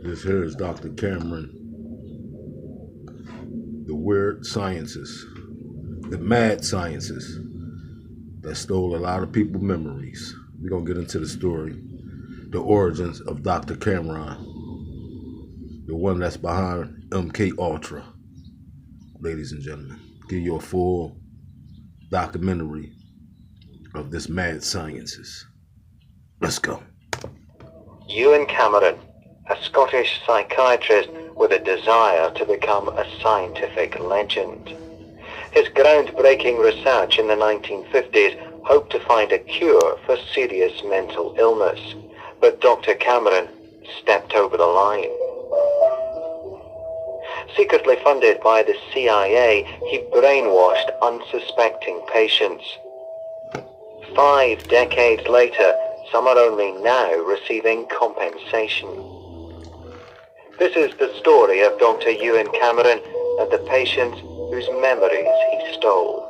This here is Dr. Cameron, the weird sciences, the mad sciences that stole a lot of people's memories. We're going to get into the story, the origins of Dr. Cameron, the one that's behind MK Ultra, ladies and gentlemen. Give you a full documentary of this mad sciences. Let's go. Ewen Cameron, a Scottish psychiatrist with a desire to become a scientific legend. His groundbreaking research in the 1950s hoped to find a cure for serious mental illness, but Dr. Cameron stepped over the line. Secretly funded by the CIA, he brainwashed unsuspecting patients. 5 decades later, some are only now receiving compensation. This is the story of Dr. Ewen Cameron and the patients whose memories he stole.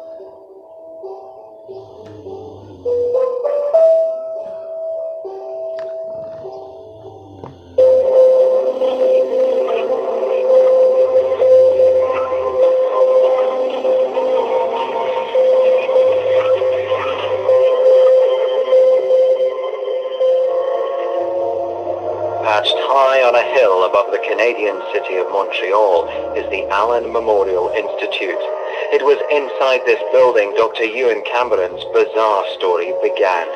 Perched high on a hill above the Canadian city of Montreal is the Allen Memorial Institute. It was inside this building Dr. Ewen Cameron's bizarre story began.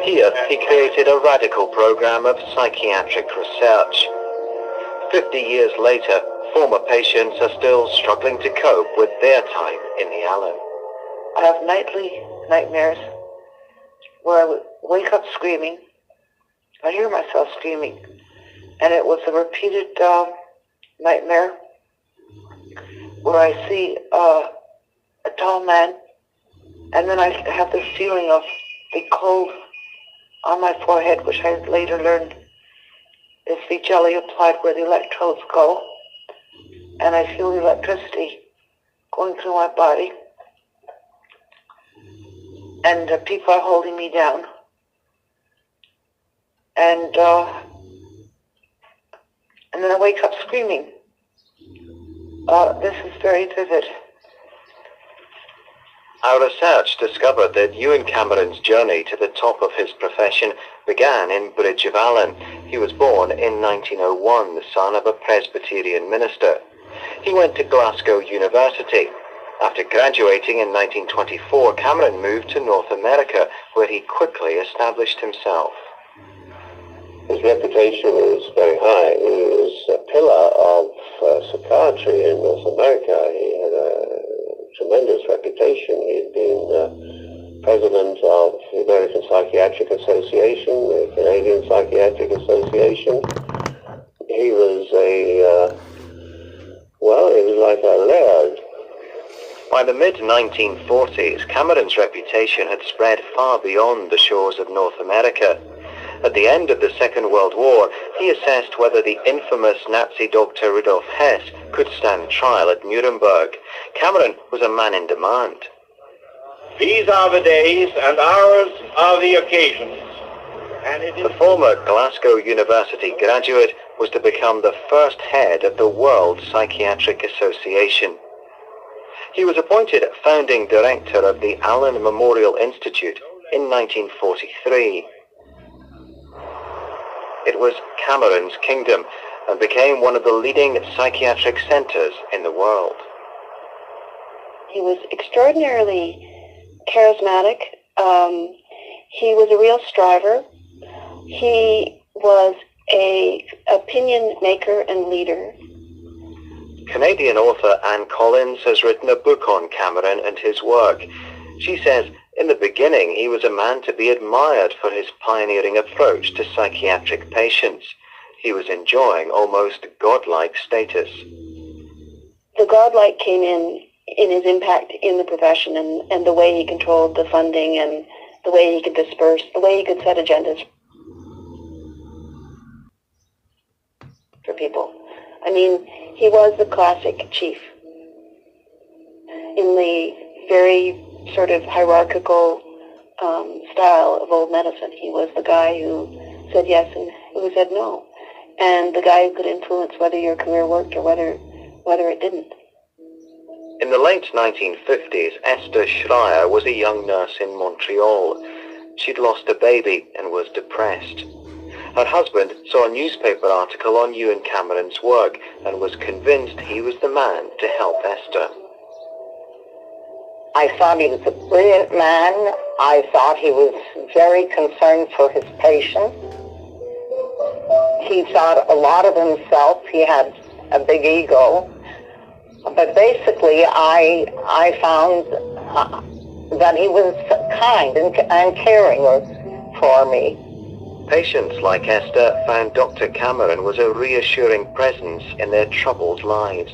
Here, he created a radical program of psychiatric research. 50 years later, former patients are still struggling to cope with their time in the Allen. I have nightly nightmares where I would wake up screaming. I hear myself screaming. And it was a repeated nightmare where I see a tall man, and then I have this feeling of the cold on my forehead, which I later learned is the jelly applied where the electrodes go, and I feel the electricity going through my body, and people are holding me down, and then I wake up screaming. This is very vivid. Our research discovered that Ewen Cameron's journey to the top of his profession began in Bridge of Allen. He was born in 1901, the son of a Presbyterian minister. He went to Glasgow University. After graduating in 1924, Cameron moved to North America, where he quickly established himself. His reputation was very high. He was a pillar of psychiatry in North America. He had a tremendous reputation. He'd been president of the American Psychiatric Association, the Canadian Psychiatric Association. He was he was like a laird. By the mid-1940s, Cameron's reputation had spread far beyond the shores of North America. At the end of the Second World War, he assessed whether the infamous Nazi doctor Rudolf Hess could stand trial at Nuremberg. Cameron was a man in demand. These are the days, and ours are the occasions. The former Glasgow University graduate was to become the first head of the World Psychiatric Association. He was appointed founding director of the Allen Memorial Institute in 1943. It was Cameron's kingdom and became one of the leading psychiatric centers in the world. He was extraordinarily charismatic. He was a real striver. He was an opinion maker and leader. Canadian author Anne Collins has written a book on Cameron and his work. She says, in the beginning, he was a man to be admired for his pioneering approach to psychiatric patients. He was enjoying almost godlike status. The godlike came in his impact in the profession and the way he controlled the funding and the way he could disperse, the way he could set agendas for people. I mean, he was the classic chief in the very sort of hierarchical style of old medicine. He was the guy who said yes and who said no. and the guy who could influence whether your career worked or whether it didn't. In the late 1950s, Esther Schreier was a young nurse in Montreal. She'd lost a baby and was depressed. Her husband saw a newspaper article on Ewen Cameron's work and was convinced he was the man to help Esther. I thought he was a brilliant man. I thought he was very concerned for his patients. He thought a lot of himself. He had a big ego. But basically, I found that he was kind and caring for me. Patients like Esther found Dr. Cameron was a reassuring presence in their troubled lives.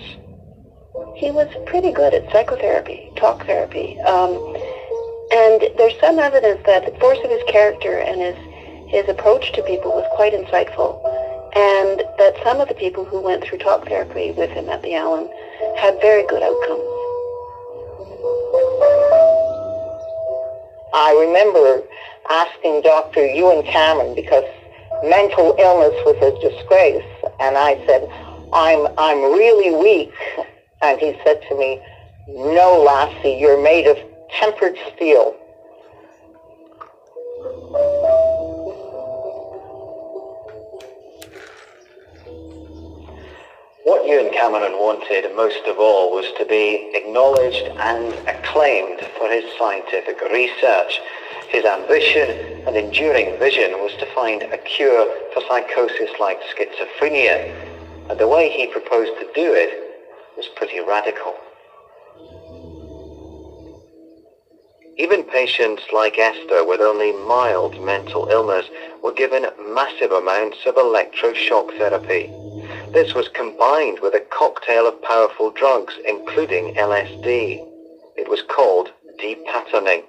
He was pretty good at psychotherapy, talk therapy, and there's some evidence that the force of his character and his approach to people was quite insightful, and that some of the people who went through talk therapy with him at the Allen had very good outcomes. I remember asking Dr. Ewen Cameron, because mental illness was a disgrace, and I said, I'm really weak. And he said to me, "No, lassie, you're made of tempered steel." What Ewen Cameron wanted most of all was to be acknowledged and acclaimed for his scientific research. His ambition and enduring vision was to find a cure for psychosis like schizophrenia, and the way he proposed to do it was pretty radical. Even patients like Esther with only mild mental illness were given massive amounts of electroshock therapy. This was combined with a cocktail of powerful drugs, including LSD. It was called depatterning.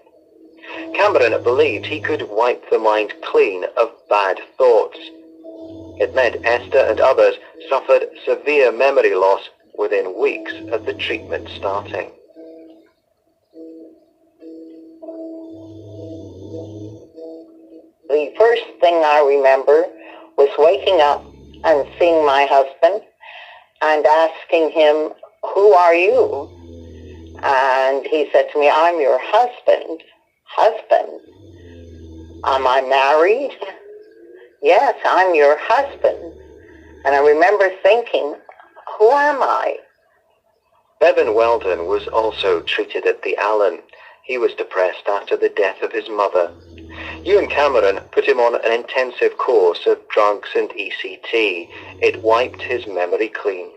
Cameron believed he could wipe the mind clean of bad thoughts. It meant Esther and others suffered severe memory loss within weeks of the treatment starting. The first thing I remember was waking up and seeing my husband and asking him, "Who are you?" And he said to me, "I'm your husband." "Husband? Am I married?" "Yes, I'm your husband." And I remember thinking, who am I? Bevan Weldon was also treated at the Allen. He was depressed after the death of his mother. Ewen Cameron put him on an intensive course of drugs and ECT. It wiped his memory clean.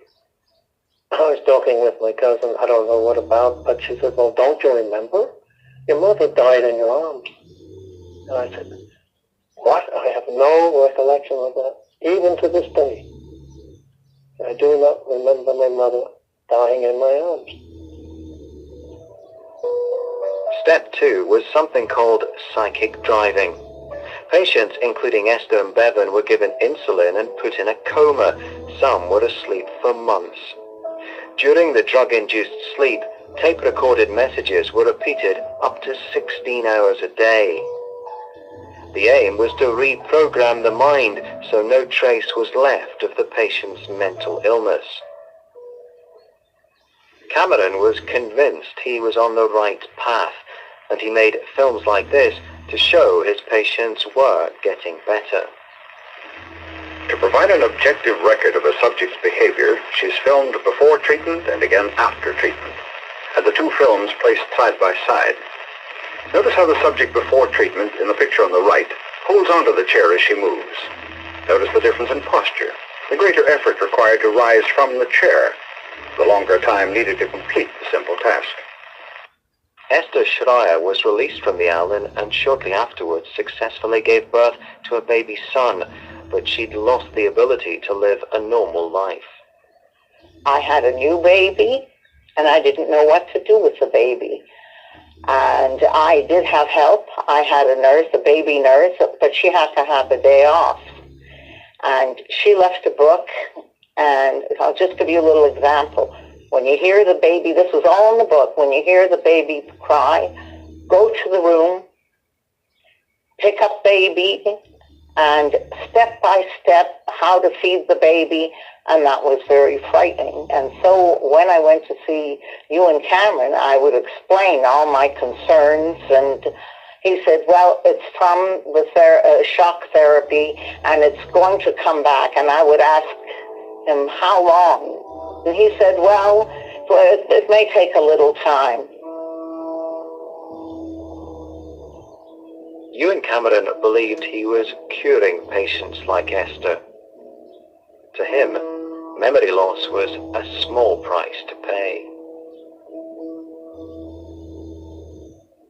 I was talking with my cousin, I don't know what about, but she said, "Well, don't you remember? Your mother died in your arms." And I said, "What? I have no recollection of that, even to this day. I do not remember my mother dying in my arms." Step 2 was something called psychic driving. Patients, including Esther and Bevan, were given insulin and put in a coma. Some were asleep for months. During the drug-induced sleep, tape-recorded messages were repeated up to 16 hours a day. The aim was to reprogram the mind so no trace was left of the patient's mental illness. Cameron was convinced he was on the right path, and he made films like this to show his patients were getting better. To provide an objective record of a subject's behavior, she's filmed before treatment and again after treatment, and the two films placed side by side. Notice how the subject before treatment, in the picture on the right, holds onto the chair as she moves. Notice the difference in posture, the greater effort required to rise from the chair, the longer time needed to complete the simple task. Esther Schreier was released from the Allen and shortly afterwards successfully gave birth to a baby son, but she'd lost the ability to live a normal life. I had a new baby, and I didn't know what to do with the baby. And I did have help. I had a nurse, a baby nurse, but she had to have a day off. And she left a book, and I'll just give you a little example. When you hear the baby, this was all in the book, when you hear the baby cry, go to the room, pick up baby, and step by step how to feed the baby, and that was very frightening. And so when I went to see Ewen Cameron, I would explain all my concerns, and he said, well, it's from the shock therapy, and it's going to come back. And I would ask him, how long? And he said, well, it may take a little time. Ewen Cameron believed he was curing patients like Esther. To him, memory loss was a small price to pay.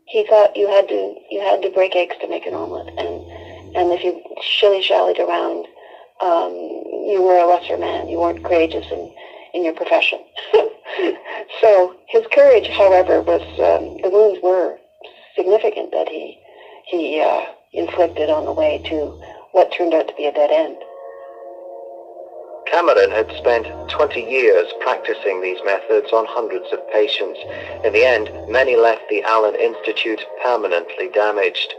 He thought you had to break eggs to make an omelet, and if you shilly-shallied around, you were a lesser man. You weren't courageous in your profession. So his courage, however, was the wounds were significant that he inflicted on the way to what turned out to be a dead end. Cameron had spent 20 years practicing these methods on hundreds of patients. In the end, many left the Allen Institute permanently damaged.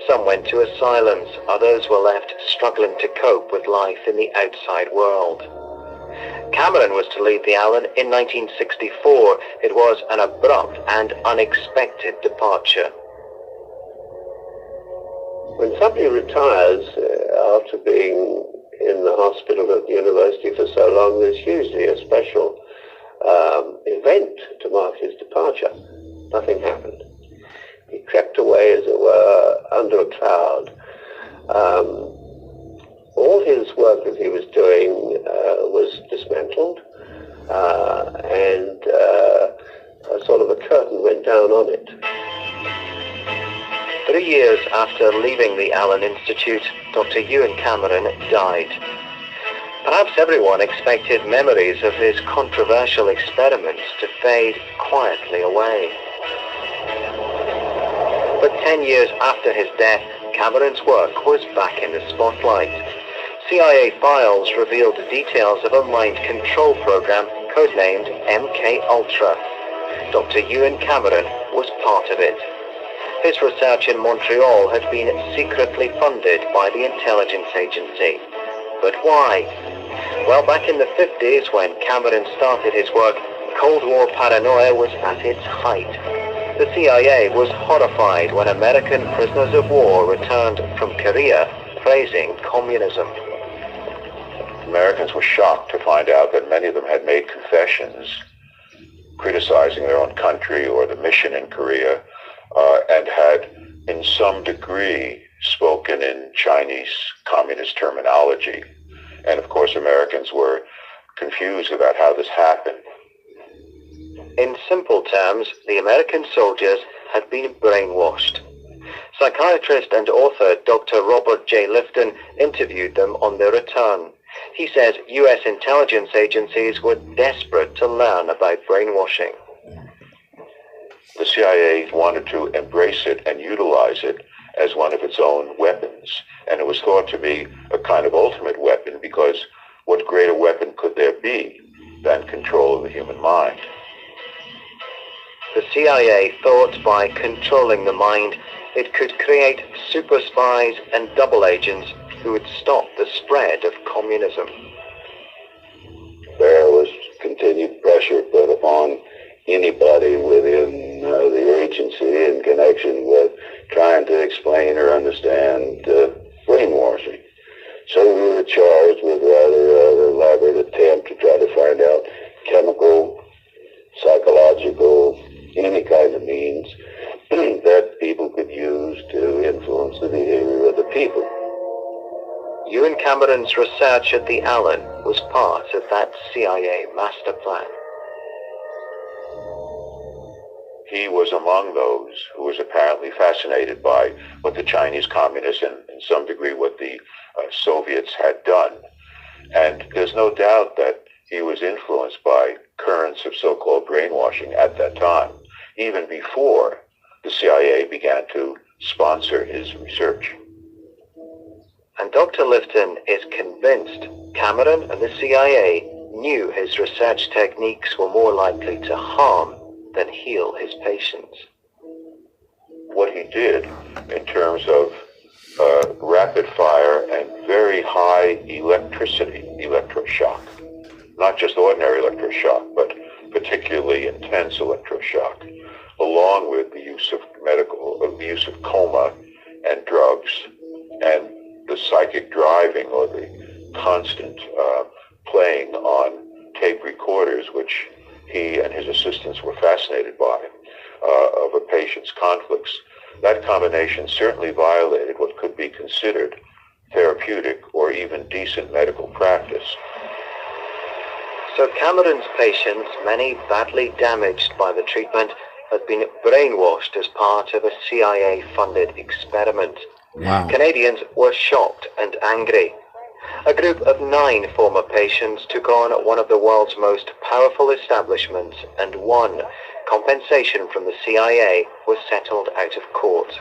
Some went to asylums, others were left struggling to cope with life in the outside world. Cameron was to leave the Allen in 1964. It was an abrupt and unexpected departure. When somebody retires after being in the hospital at the university for so long, there's usually a special event to mark his departure. Nothing happened. He crept away, as it were, under a cloud. All his work that he was doing was dismantled, and sort of a curtain went down on it. 3 years after leaving the Allen Institute, Dr. Ewen Cameron died. Perhaps everyone expected memories of his controversial experiments to fade quietly away. But 10 years after his death, Cameron's work was back in the spotlight. CIA files revealed details of a mind control program codenamed MK-Ultra. Dr. Ewen Cameron was part of it. His research in Montreal had been secretly funded by the intelligence agency. But why? Well, back in the 50s, when Cameron started his work, Cold War paranoia was at its height. The CIA was horrified when American prisoners of war returned from Korea praising communism. Americans were shocked to find out that many of them had made confessions criticizing their own country or the mission in Korea, and had in some degree spoken in Chinese communist terminology. And of course, Americans were confused about how this happened. In simple terms, the American soldiers had been brainwashed. Psychiatrist and author Dr. Robert J. Lifton interviewed them on their return. He says U.S. intelligence agencies were desperate to learn about brainwashing. The CIA wanted to embrace it and utilize it as one of its own weapons. And it was thought to be a kind of ultimate weapon, because what greater weapon could there be than control of the human mind? The CIA thought by controlling the mind, it could create super spies and double agents who would stop the spread of communism. There was continued pressure put upon anybody within the agency in connection with trying to explain or understand brainwashing. So we were charged with rather elaborate attempt to try to find out chemical, psychological, any kind of means that people could use to influence the behavior of the people. Ewen Cameron's research at the Allen was part of that CIA master plan. He was among those who was apparently fascinated by what the Chinese communists and in some degree what the Soviets had done. And there's no doubt that he was influenced by currents of so-called brainwashing at that time, even before the CIA began to sponsor his research. And Dr. Lifton is convinced Cameron and the CIA knew his research techniques were more likely to harm than heal his patients. What he did in terms of rapid fire and very high electricity, electroshock. Not just ordinary electroshock, but particularly intense electroshock, along with the use of coma and drugs, and the psychic driving or the constant playing on tape recorders, which he and his assistants were fascinated by, of a patient's conflicts. That combination certainly violated what could be considered therapeutic or even decent medical practice. So Cameron's patients, many badly damaged by the treatment, had been brainwashed as part of a CIA-funded experiment. Wow. Canadians were shocked and angry. A group of 9 former patients took on one of the world's most powerful establishments and won. Compensation from the CIA was settled out of court.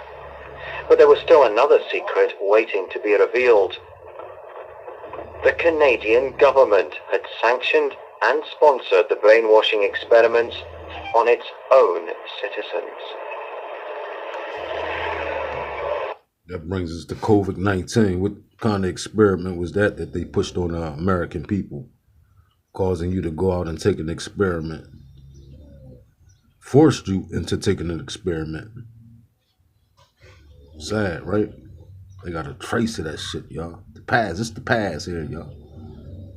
But there was still another secret waiting to be revealed. The Canadian government had sanctioned and sponsored the brainwashing experiments on its own citizens. That brings us to COVID-19. What kind of experiment was that they pushed on American people, causing you to go out and take an experiment? Forced you into taking an experiment. Sad, right? They got a trace of that shit, y'all. The past, it's the past here, y'all.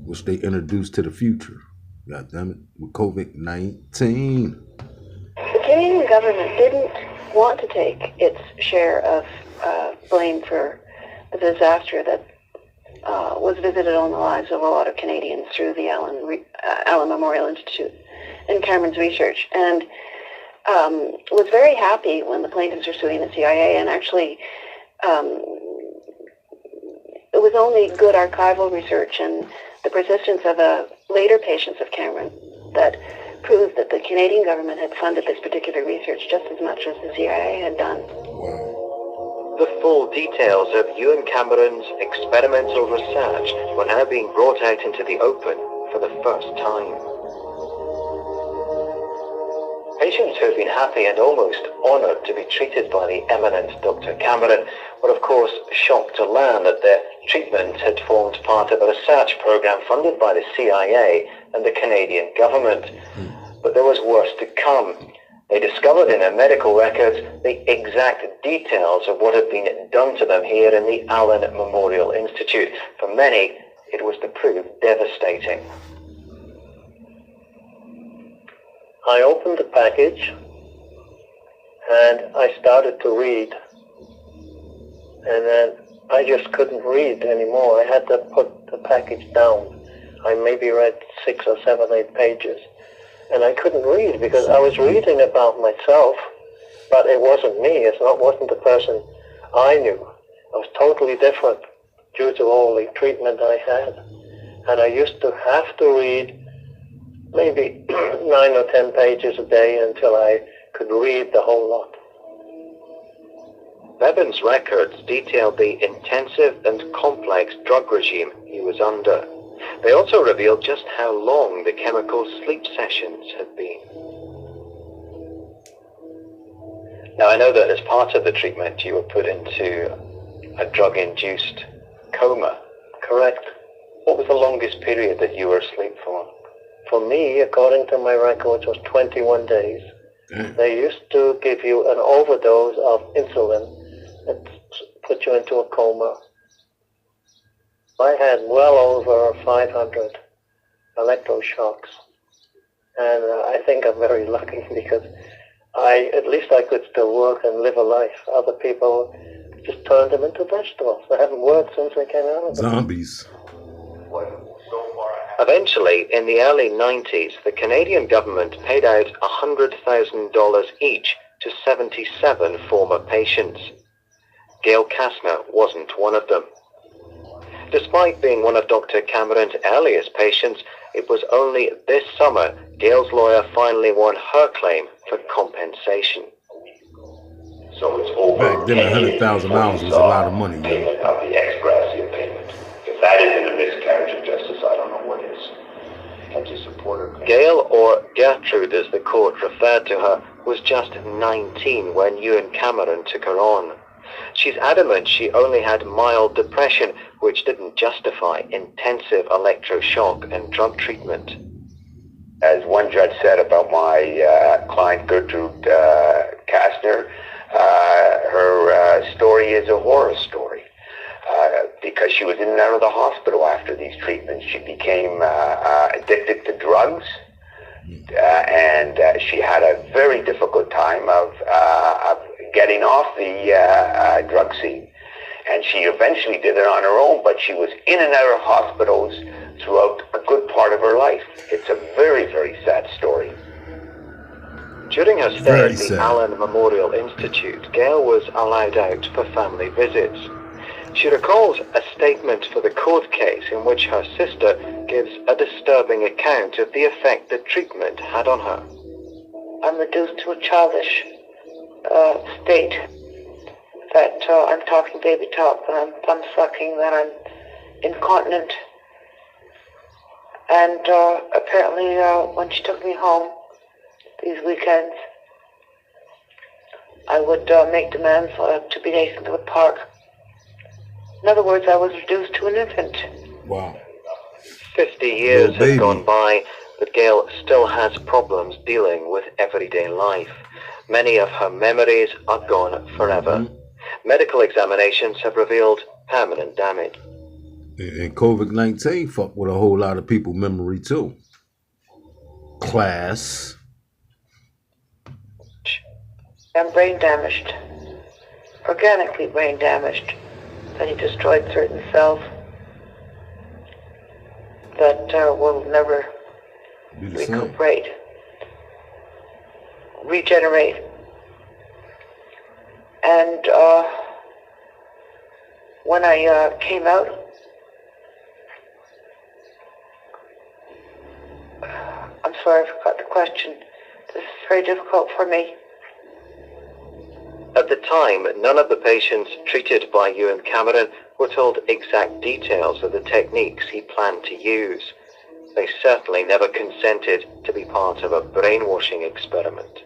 Which they introduced to the future. God damn it, with COVID-19. The Canadian government didn't want to take its share of blame for the disaster that was visited on the lives of a lot of Canadians through the Allen Memorial Institute and Cameron's research, and was very happy when the plaintiffs were suing the CIA, and actually it was only good archival research and the persistence of later patients of Cameron that proved that the Canadian government had funded this particular research just as much as the CIA had done. The full details of Ewen Cameron's experimental research were now being brought out into the open for the first time. Patients who had been happy and almost honoured to be treated by the eminent Dr. Cameron were of course shocked to learn that their treatment had formed part of a research program funded by the CIA and the Canadian government. But there was worse to come. They discovered in their medical records the exact details of what had been done to them here in the Allen Memorial Institute. For many, it was to prove devastating. I opened the package and I started to read, and then I just couldn't read anymore. I had to put the package down. I maybe read 6 or 7, 8 pages, and I couldn't read because I was reading about myself, but it wasn't me. It wasn't the person I knew. I was totally different due to all the treatment I had, and I used to have to read maybe 9 or 10 pages a day until I could read the whole lot. Bevan's records detailed the intensive and complex drug regime he was under. They also revealed just how long the chemical sleep sessions had been. Now, I know that as part of the treatment you were put into a drug-induced coma. Correct. What was the longest period that you were asleep for? For me, according to my records, was 21 days. They used to give you an overdose of insulin that put you into a coma. I had well over 500 electroshocks, and I think I'm very lucky because at least I could still work and live a life. Other people just turned them into vegetables. They haven't worked since they came out of them. Zombies. Eventually, in the early 90s, the Canadian government paid out $100,000 each to 77 former patients. Gail Kastner wasn't one of them. Despite being one of Dr. Cameron's earliest patients, it was only this summer Gail's lawyer finally won her claim for compensation. So it's over. Back then, $100,000 was a lot of money, Payment of the ex gratia payment. If that isn't a miscarriage of justice, I don't know what is. Can't you support her? Gail, or Gertrude as the court referred to her, was just 19 when Ewen Cameron took her on. She's adamant she only had mild depression, which didn't justify intensive electroshock and drug treatment. As one judge said about my client Gertrude Kastner, her story is a horror story. Because she was in and out of the hospital after these treatments. She became addicted to drugs, and she had a very difficult time of getting off the drug scene. And she eventually did it on her own, but she was in and out of hospitals throughout a good part of her life. It's a very, very sad story. During her stay at the Allen Memorial Institute, Gail was allowed out for family visits. She recalls a statement for the court case in which her sister gives a disturbing account of the effect the treatment had on her. I'm reduced to a childish state that I'm talking baby talk, that I'm thumb sucking, that I'm incontinent. And apparently when she took me home these weekends, I would make demands to be taken to the park. In other words, I was reduced to an infant. Wow. 50 years have gone by, but Gail still has problems dealing with everyday life. Many of her memories are gone forever. Medical examinations have revealed permanent damage. And COVID-19 fucked with a whole lot of people's memory too. Class. I'm brain damaged. Organically brain damaged. That he destroyed certain cells that will never recuperate, regenerate. And when I came out, I'm sorry, I forgot the question. This is very difficult for me. At the time, none of the patients treated by Ewen Cameron were told exact details of the techniques he planned to use. They certainly never consented to be part of a brainwashing experiment.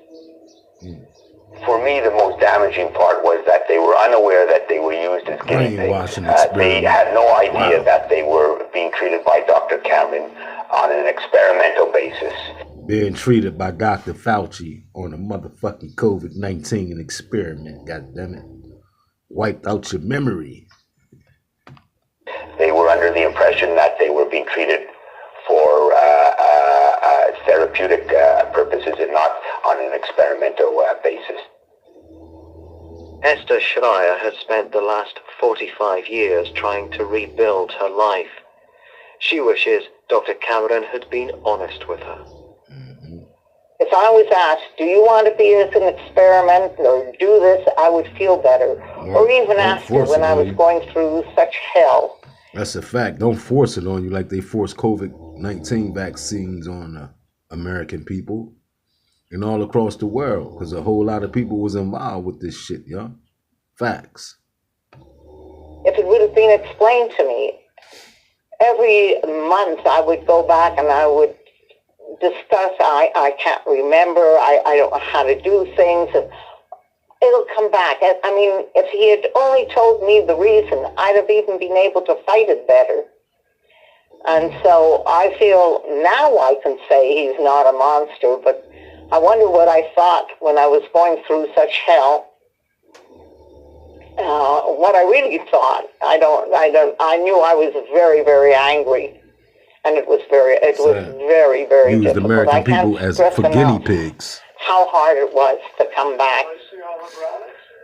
For me, the most damaging part was that they were unaware that they were used as guinea pigs. They had no idea that they were being treated by Dr. Cameron on an experimental basis. Being treated by Dr. Fauci on a motherfucking COVID-19 experiment, goddammit. Wiped out your memory. They were under the impression that they were being treated for therapeutic purposes and not on an experimental basis. Esther Schreier has spent the last 45 years trying to rebuild her life. She wishes Dr. Cameron had been honest with her. If I was asked, do you want to be as an experiment or do this, I would feel better. Or even after, when I was going through such hell. That's a fact. Don't force it on you like they forced COVID-19 vaccines on American people and all across the world, because a whole lot of people was involved with this shit, yo. Facts. If it would have been explained to me, every month I would go back and I would discuss, I can't remember, I don't know how to do things, and it'll come back. I mean, if he had only told me the reason, I'd have even been able to fight it better. And so I feel now I can say he's not a monster, but I wonder what I thought when I was going through such hell. What I really thought, I knew I was very, very angry. And it was very, very used difficult. American people as for guinea pigs. How hard it was to come back.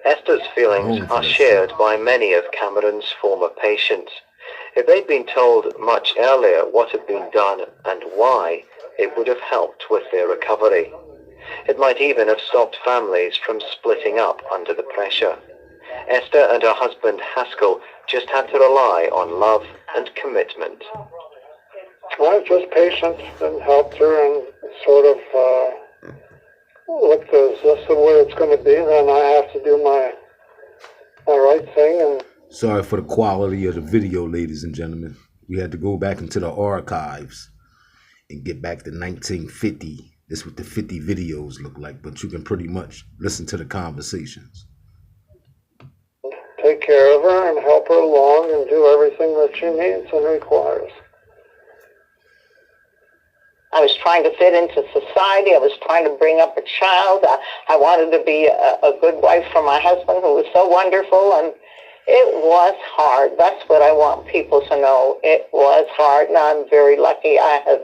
Esther's feelings are shared by many of Cameron's former patients. If they'd been told much earlier what had been done and why, it would have helped with their recovery. It might even have stopped families from splitting up under the pressure. Esther and her husband Haskell just had to rely on love and commitment. I was just patient and helped her and sort of looked as this is the way it's going to be, then I have to do my right thing. And sorry for the quality of the video, ladies and gentlemen. We had to go back into the archives and get back to 1950. This is what the 50 videos look like, but you can pretty much listen to the conversations. care of her and help her along and do everything that she needs and requires. I was trying to fit into society. I was trying to bring up a child. I wanted to be a good wife for my husband, who was so wonderful, and it was hard. That's what I want people to know. It was hard, and I'm very lucky I have,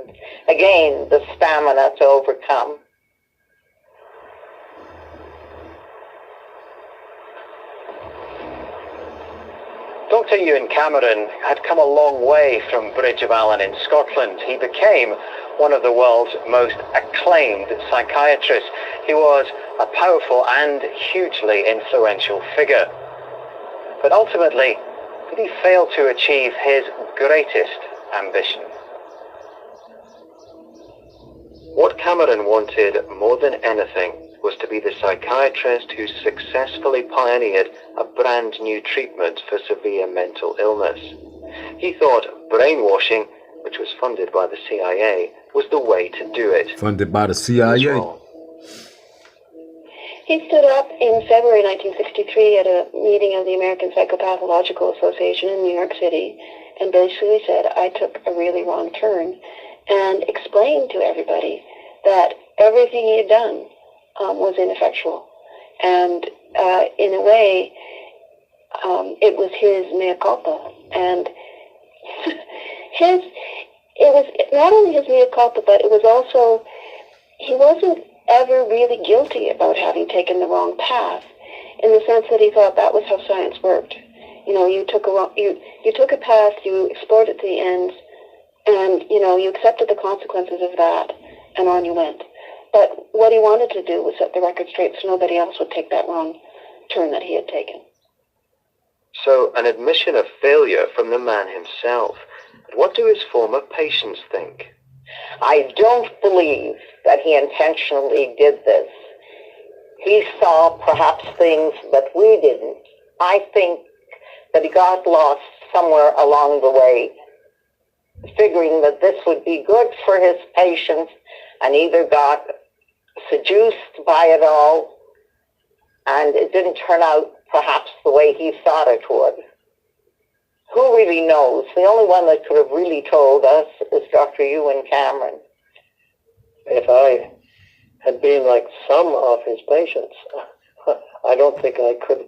again, the stamina to overcome. Dr. Ewen Cameron had come a long way from Bridge of Allan in Scotland. He became one of the world's most acclaimed psychiatrists. He was a powerful and hugely influential figure. But ultimately, did he fail to achieve his greatest ambition? What Cameron wanted more than anything was to be the psychiatrist who successfully pioneered a brand new treatment for severe mental illness. He thought brainwashing, which was funded by the CIA, was the way to do it. Funded by the CIA? He stood up in February 1963 at a meeting of the American Psychopathological Association in New York City and basically said, I took a really wrong turn, and explained to everybody that everything he had done was ineffectual. And in a way, it was his mea culpa. And it was not only his mea culpa, but it was also, he wasn't ever really guilty about having taken the wrong path, in the sense that he thought that was how science worked. You know, you took a path, you explored it to the ends, and, you know, you accepted the consequences of that, and on you went. But what he wanted to do was set the record straight so nobody else would take that wrong turn that he had taken. So, an admission of failure from the man himself. But what do his former patients think? I don't believe that he intentionally did this. He saw perhaps things that we didn't. I think that he got lost somewhere along the way, figuring that this would be good for his patients, and either got seduced by it all, and it didn't turn out perhaps the way he thought it would. Who really knows? The only one that could have really told us is Dr. Ewen Cameron. If I had been like some of his patients, I don't think I could,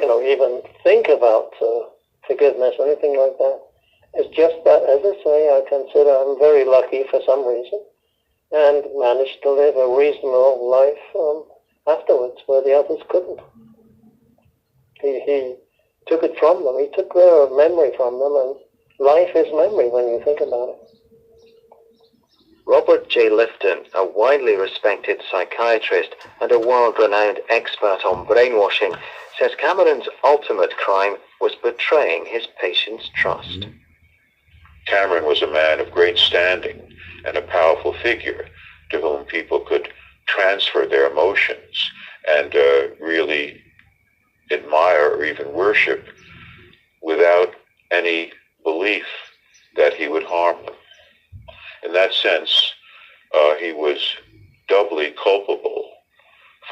even think about forgiveness or anything like that. It's just that, as I say, I consider I'm very lucky for some reason, and managed to live a reasonable life afterwards where the others couldn't. He took it from them. He took their memory from them, and life is memory when you think about it. Robert J. Lifton, a widely respected psychiatrist and a world-renowned expert on brainwashing, says Cameron's ultimate crime was betraying his patients' trust. Cameron was a man of great standing and a powerful figure to whom people could transfer their emotions and really admire or even worship without any belief that he would harm them. In that sense, he was doubly culpable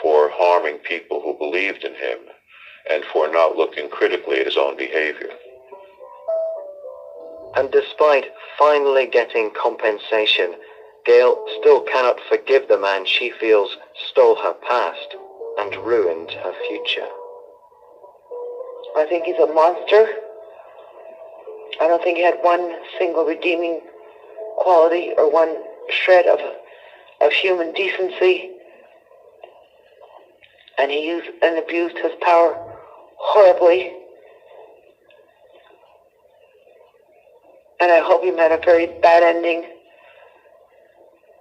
for harming people who believed in him and for not looking critically at his own behavior. And despite finally getting compensation, Gail still cannot forgive the man she feels stole her past and ruined her future. I think he's a monster. I don't think he had one single redeeming quality or one shred of human decency. And he used and abused his power horribly. And I hope he met a very bad ending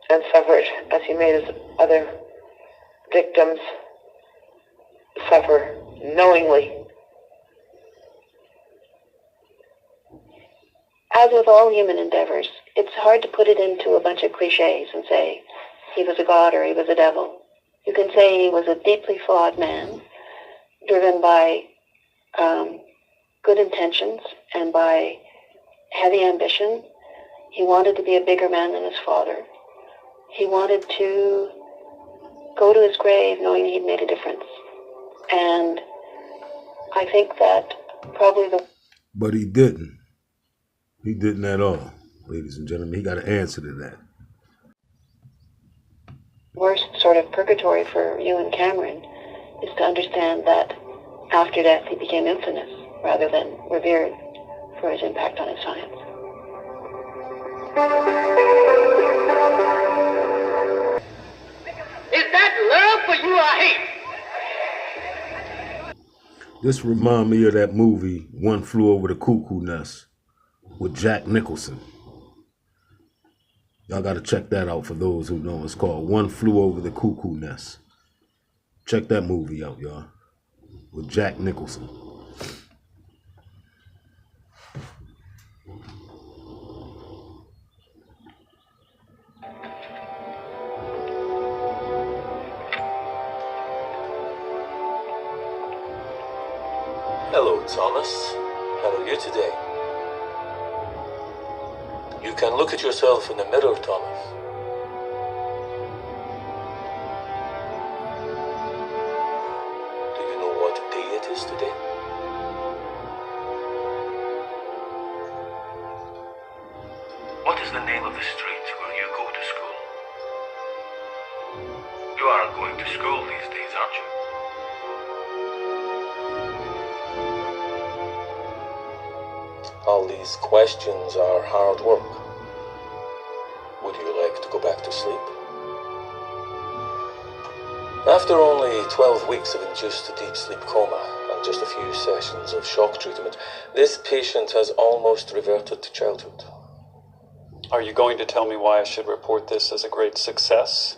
and suffered as he made his other victims suffer knowingly. As with all human endeavors, it's hard to put it into a bunch of cliches and say he was a god or he was a devil. You can say he was a deeply flawed man, driven by good intentions and by heavy ambition. He wanted to be a bigger man than his father. He wanted to go to his grave knowing he'd made a difference. And I think that Probably the But he didn't. He didn't at all, ladies and gentlemen. He got an answer to that. worst sort of purgatory for Ewen Cameron is to understand that after death he became infamous rather than revered for his impact on his science. Is that love for you or hate? This remind me of that movie, One Flew Over the Cuckoo Nest, with Jack Nicholson. Y'all got to check that out for those who know. It's called One Flew Over the Cuckoo Nest. Check that movie out, y'all, with Jack Nicholson. Hello, Thomas. How are you today? You can look at yourself in the mirror, Thomas. Do you know what day it is today? What is the name of the street where you go to school? You aren't going to school these days, aren't you? All these questions are hard work. Would you like to go back to sleep? After only 12 weeks of induced deep sleep coma and just a few sessions of shock treatment, this patient has almost reverted to childhood. Are you going to tell me why I should report this as a great success?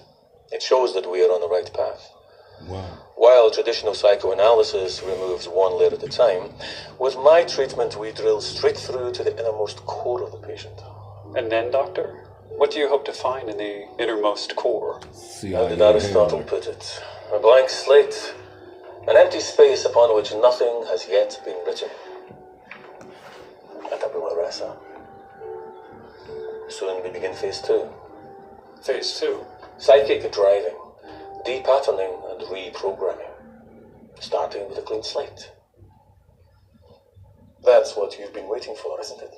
It shows that we are on the right path. Wow. While traditional psychoanalysis removes one layer at a time, with my treatment we drill straight through to the innermost core of the patient. And then, doctor, what do you hope to find in the innermost core? How did Aristotle put it? A blank slate, an empty space upon which nothing has yet been written. And tabula rasa. Soon we begin phase 2. Phase 2? Psychic driving, depatterning and reprogramming. Starting with a clean slate. That's what you've been waiting for, isn't it?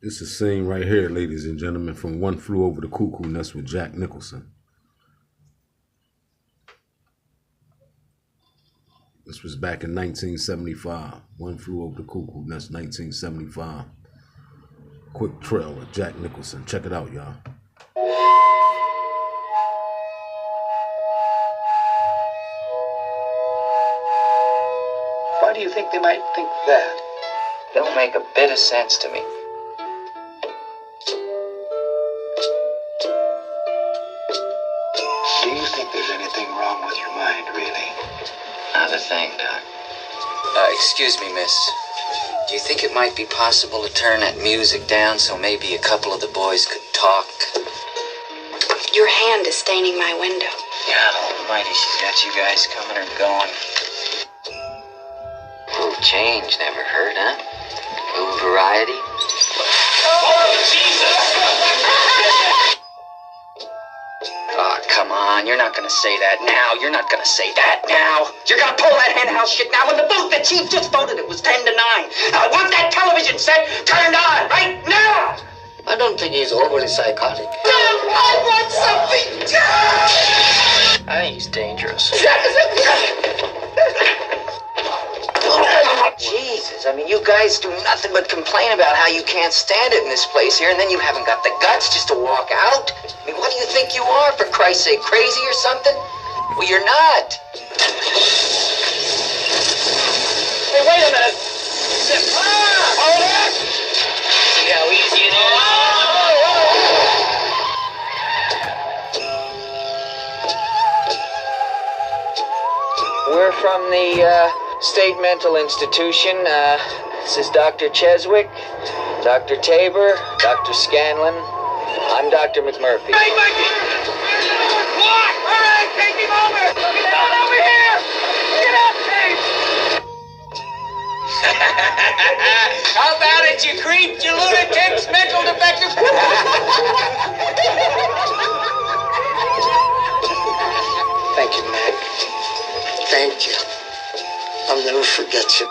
This is a scene right here, ladies and gentlemen, from One Flew Over the Cuckoo Nest with Jack Nicholson. This was back in 1975. One Flew Over the Cuckoo Nest, 1975. Quick trail with Jack Nicholson. Check it out, y'all. Why do you think they might think that? Don't make a bit of sense to me. Do you think there's anything wrong with your mind, really? Not a thing, Doc. Excuse me, miss. Do you think it might be possible to turn that music down so maybe a couple of the boys could talk? Your hand is staining my window. God almighty, she's got you guys coming or going. Little change never hurt, huh? Little variety. Oh, Jesus! Oh, come on, you're not gonna say that now. You're not gonna say that now. You're gonna pull that henhouse shit now when the vote the chief just voted it was 10 to 9. I want that television set turned on right now! I don't think he's overly psychotic. No, I want something done! I think he's dangerous. Jesus, I mean, you guys do nothing but complain about how you can't stand it in this place here, and then you haven't got the guts just to walk out? I mean, what do you think you are, for Christ's sake, crazy or something? Well, you're not. Hey, wait a minute. Hold it! See how easy it is? We're from the State Mental Institution. This is Dr. Cheswick, Dr. Tabor, Dr. Scanlon. I'm Dr. McMurphy. Hey, Mikey! What? All right, take him over! Get out over here! Get out, Dave! How about it, you creeps, you lunatics, mental defectives? Thank you, Mac. Thank you. I'll never forget you.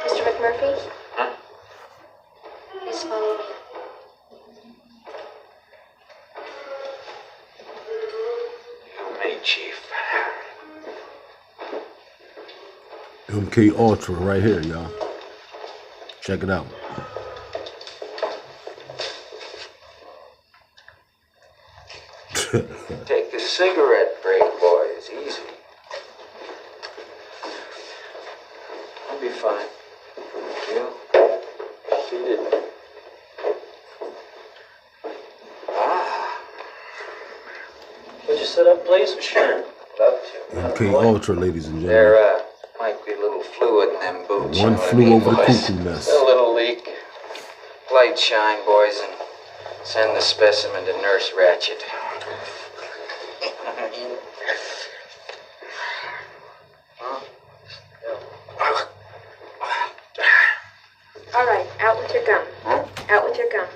Mr. McMurphy? Huh? Please follow me. Me, Chief. MK Ultra right here, y'all. Check it out. Take a cigarette break, boys. Easy. I'll be fine. You? Seated. Would you sit up, please? Sure. Love to. MK Ultra, ladies and gentlemen. There might be a little fluid in them boots. One you know what I flew mean, over the boys? cuckoo nest. A little leak. Light shine, boys, and send the specimen to Nurse Ratchet. All right, out with your gun. Out with your gun.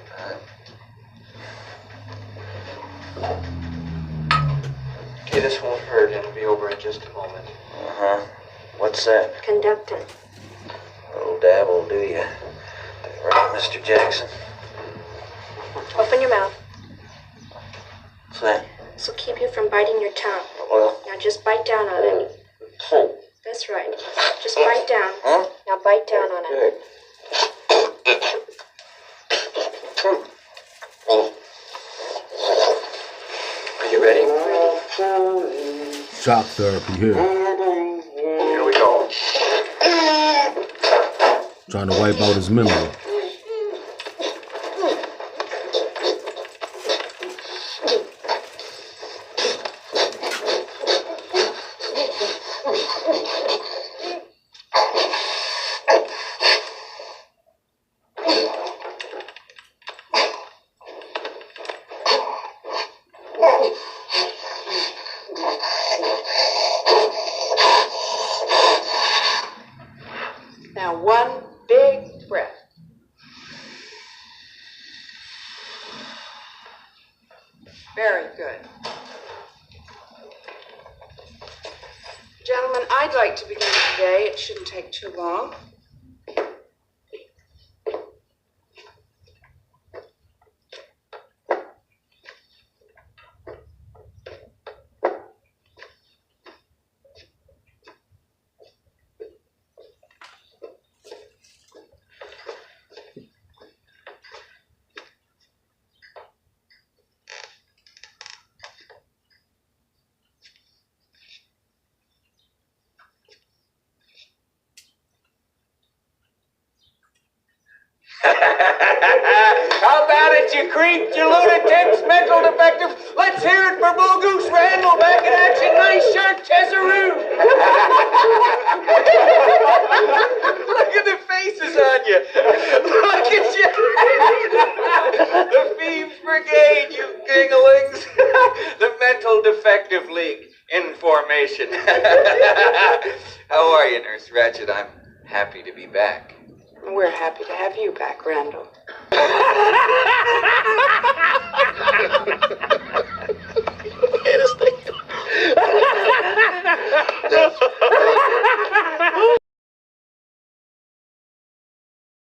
Okay, this won't hurt. It'll be over in just a moment. Uh-huh. What's that? Conducting. Little dab will do you. Right, Mr. Jackson? Open your mouth. What's that? This will keep you from biting your tongue. Well, Now just bite down on it. That's right. Just bite down. Huh? Now bite down on it. Are you ready? Shock therapy here. Here we go. Trying to wipe out his memory. Now, one big breath. Very good. Gentlemen, I'd like to begin today. It shouldn't take too long. How about it, you creeps, you lunatics, mental defectives? Let's hear it for Bull Goose Randall back in action. Nice shirt, Chesaroo. Look at the faces on you. Look at you. The Thieves Brigade, you ginglings. The Mental Defective League in formation. How are you, Nurse Ratchet? I'm happy to be back. We're happy to have you back, Randall.